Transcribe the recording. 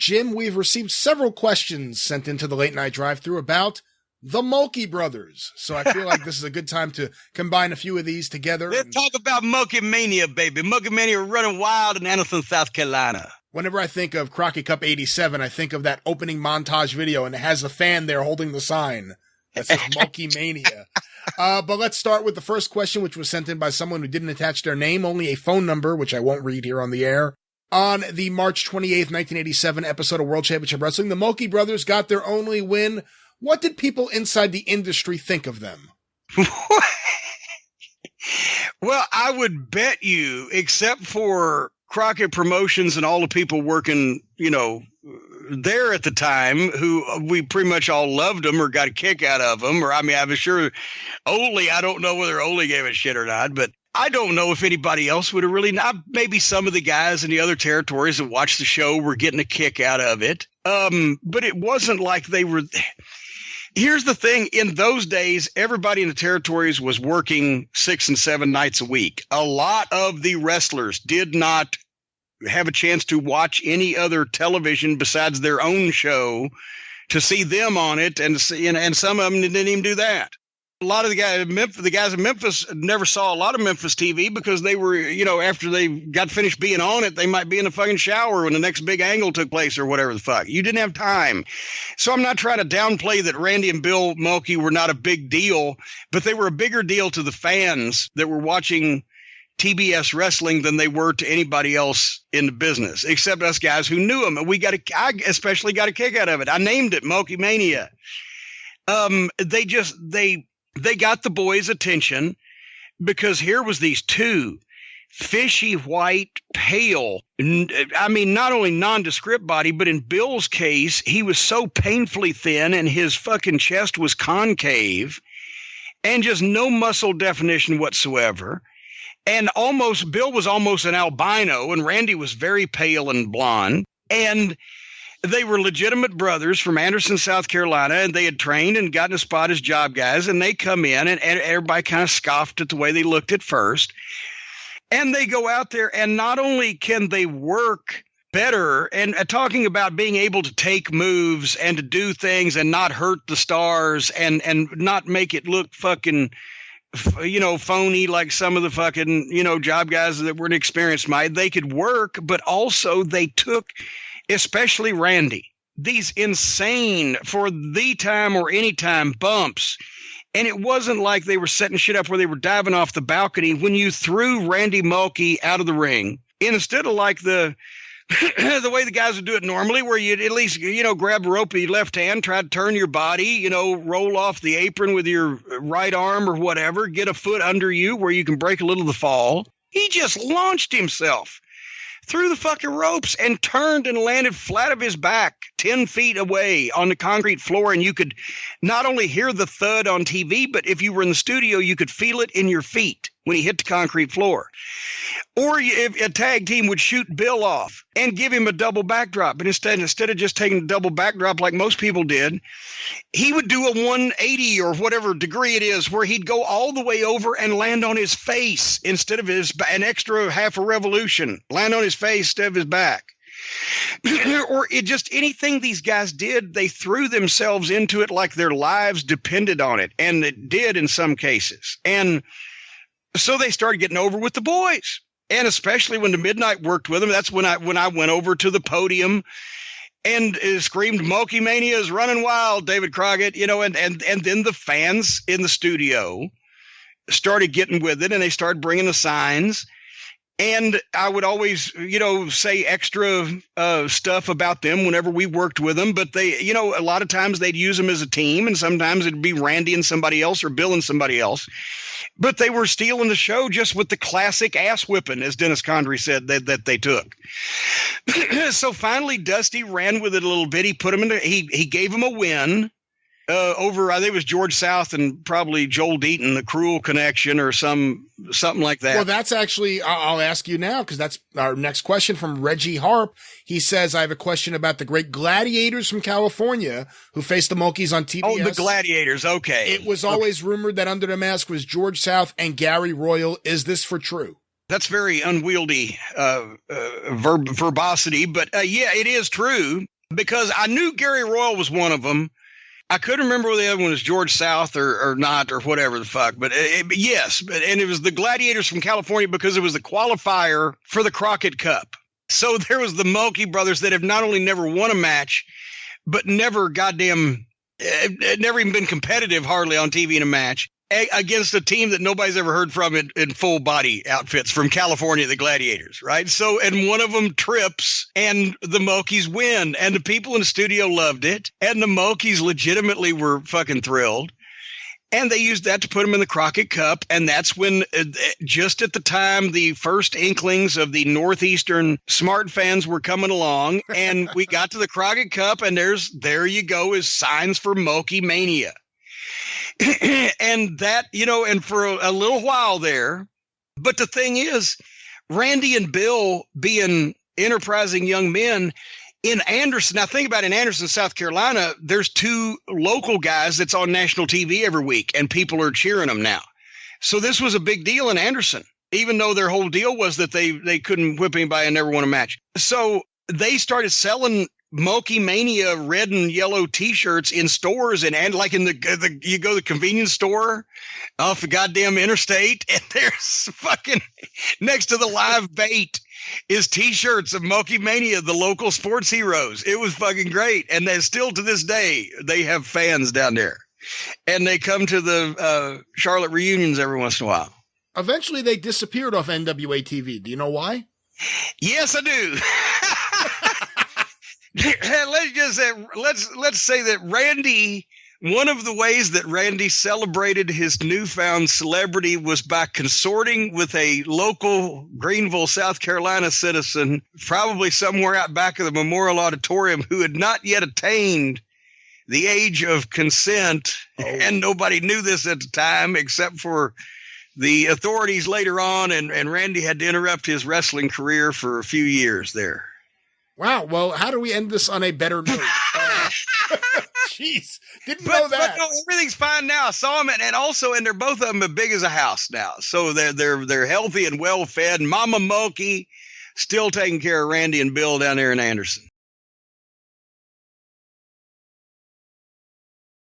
Jim, we've received several questions sent into the Late Night Drive-Thru about the Mulkey brothers. So I feel like this is a good time to combine a few of these together. Let's talk about Mulkey Mania, baby. Mulkey Mania running wild in Anderson, South Carolina. Whenever I think of Crockett Cup 87, I think of that opening montage video, and it has a fan there holding the sign that says Mulkey Mania. But let's start with the first question, which was sent in by someone who didn't attach their name, only a phone number, which I won't read here on the air. On the March 28th, 1987 episode of World Championship Wrestling, the Mulkey brothers got their only win. What did people inside the industry think of them? Well, I would bet you, except for Crockett Promotions and all the people working, there at the time, who we pretty much all loved them or got a kick out of them. Or, I mean, I'm sure Ole, I don't know whether Ole gave a shit or not, but I don't know if anybody else would have really not. Maybe some of the guys in the other territories that watched the show were getting a kick out of it. But it wasn't like they were. Here's the thing. In those days, everybody in the territories was working 6 and 7 nights a week. A lot of the wrestlers did not have a chance to watch any other television besides their own show to see them on it. And some of them didn't even do that. A lot of the guys in Memphis never saw a lot of Memphis TV because they were, after they got finished being on it, they might be in the fucking shower when the next big angle took place or whatever the fuck. You didn't have time. So I'm not trying to downplay that Randy and Bill Mulkey were not a big deal, but they were a bigger deal to the fans that were watching TBS wrestling than they were to anybody else in the business, except us guys who knew them. And I especially got a kick out of it. I named it Mulkey Mania. They got the boys' attention because here was these two fishy white, pale, I mean, not only nondescript body, but in Bill's case, he was so painfully thin and his fucking chest was concave and just no muscle definition whatsoever. And Bill was almost an albino and Randy was very pale and blonde. And they were legitimate brothers from Anderson, South Carolina, and they had trained and gotten a spot as job guys, and they come in, and everybody kind of scoffed at the way they looked at first. And they go out there, and not only can they work better, and talking about being able to take moves and to do things and not hurt the stars and not make it look fucking phony like some of the fucking, job guys that were inexperienced might. They could work, but also they took, especially Randy, these insane for the time or any time bumps. And it wasn't like they were setting shit up where they were diving off the balcony. When you threw Randy Mulkey out of the ring, instead of like the way the guys would do it normally, where you'd at least, grab a rope with your left hand, try to turn your body, roll off the apron with your right arm or whatever, get a foot under you where you can break a little of the fall. He just launched himself through the fucking ropes and turned and landed flat of his back 10 feet away on the concrete floor. And you could not only hear the thud on TV, but if you were in the studio, you could feel it in your feet when he hit the concrete floor. Or if a tag team would shoot Bill off and give him a double backdrop. But instead of just taking a double backdrop like most people did, he would do a 180 or whatever degree it is, where he'd go all the way over and land on his face instead of an extra half a revolution, land on his face instead of his back. Or anything these guys did, they threw themselves into it like their lives depended on it. And it did in some cases. And so they started getting over with the boys. And especially when the Midnight worked with them, that's when I went over to the podium and screamed, "Mulkey Mania is running wild, David Crockett," and then the fans in the studio started getting with it, and they started bringing the signs. And I would always, say extra stuff about them whenever we worked with them. But they, a lot of times they'd use them as a team, and sometimes it'd be Randy and somebody else or Bill and somebody else. But they were stealing the show just with the classic ass whipping, as Dennis Condrey said that they took. So finally, Dusty ran with it a little bit. He put him he gave him a win. Over, I think it was George South and probably Joel Deaton, the Cruel Connection or something like that. Well, that's actually, I'll ask you now, because that's our next question from Reggie Harp. He says, I have a question about the great gladiators from California who faced the Mulkeys on TBS. Oh, the gladiators. Okay. It was always rumored that Under the Mask was George South and Gary Royal. Is this for true? That's very unwieldy verbosity, but yeah, it is true. because I knew Gary Royal was one of them. I couldn't remember whether the other one was George South or not or whatever the fuck. But yes, and it was the Gladiators from California because it was the qualifier for the Crockett Cup. So there was the Mulkey brothers that have not only never won a match, but never even been competitive hardly on TV in a match against a team that nobody's ever heard from in full body outfits from California, the Gladiators, right? So, and one of them trips and the Mulkeys win, and the people in the studio loved it, and the Mulkeys legitimately were fucking thrilled. And they used that to put them in the Crockett Cup. And that's when, just at the time, the first inklings of the Northeastern smart fans were coming along. And we got to the Crockett Cup, and there you go, is signs for Mulkey Mania. And that, and for a little while there. But the thing is, Randy and Bill being enterprising young men, in Anderson, now think about it, in Anderson, South Carolina, there's two local guys that's on national TV every week, and people are cheering them now. So this was a big deal in Anderson, even though their whole deal was that they couldn't whip anybody and never won a match. So they started selling Mulkey Mania red and yellow T-shirts in stores, and like in the you go to the convenience store off the goddamn interstate, and there's fucking next to the live bait is T-shirts of Mulkey Mania, the local sports heroes. It was fucking great. And then still to this day, they have fans down there. And they come to the Charlotte reunions every once in a while. Eventually, they disappeared off NWA TV. Do you know why? Yes, I do. Let's say that Randy, one of the ways that Randy celebrated his newfound celebrity was by consorting with a local Greenville, South Carolina citizen, probably somewhere out back of the Memorial Auditorium, who had not yet attained the age of consent. Oh. And nobody knew this at the time except for the authorities later on. And Randy had to interrupt his wrestling career for a few years there. Wow. Well, how do we end this on a better note? Jeez, didn't know that. But no, everything's fine now. I saw them, and they're both of them as big as a house now. So they're healthy and well fed. Mama Mulkey still taking care of Randy and Bill down there in Anderson.